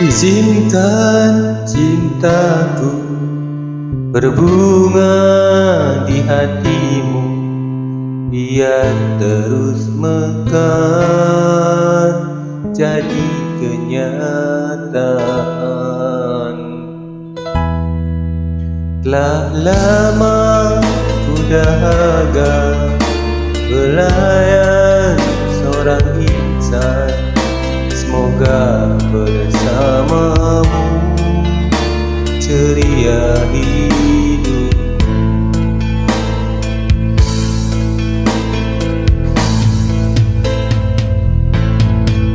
Izinkan cintaku berbunga di hatimu, biar terus mekar jadi kenyataan. Telah lama ku dahaga belayan seorang insan, semoga bersamamu ceria hidup.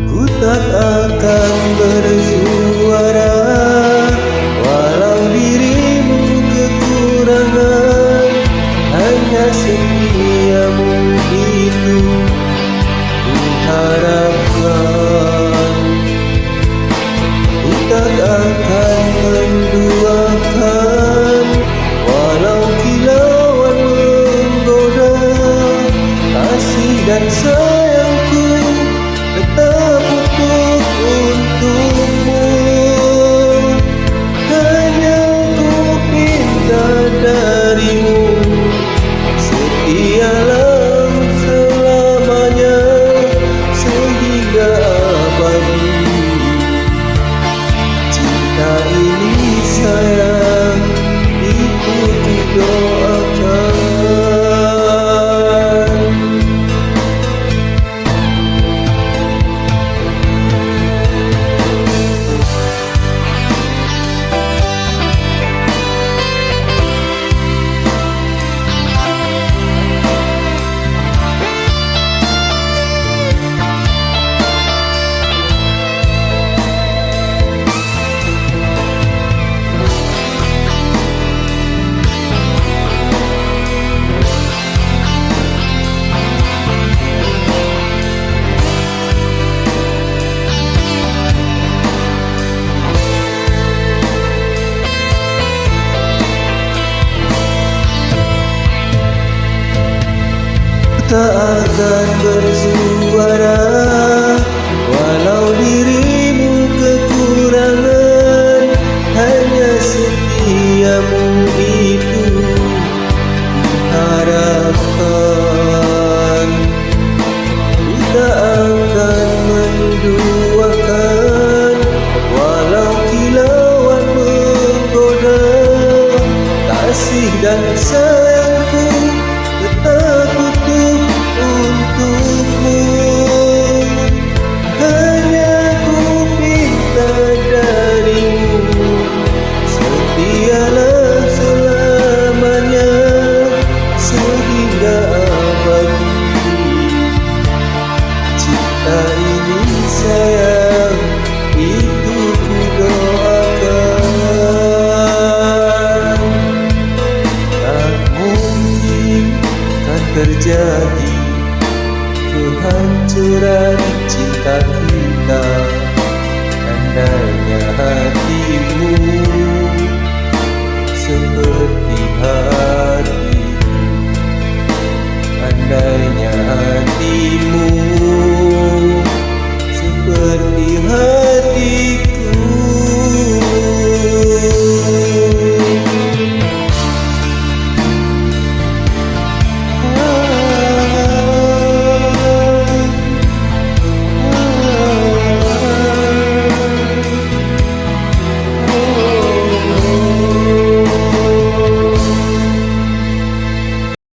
Ku tak akan bersuara walau dirimu kekurangan, hanya setiamu itu ku harapkan. Ku tak akan menduakan walau kilauan menggoda, kasih dan sayangku tetap utuh untukmu. Hanya ku minta darimu, setialah selamanya sehingga abadi. Cinta ini sayang, itu ku doakan. Tak akan bersuara walau dirimu kekurangan, hanya setiamu itu harapkan. Ku tak akan menduakan walau kilauan menggoda, kasih dan sayangku tetap utuh untukmu. Hanya ku minta darimu, setialah selamanya sehingga abadi. Cinta ini sayang, itu ku doakan. Tak mungkin kan terjadi kehancuran cinta kita, andainya hatimu seperti hatiku, andainya hatimu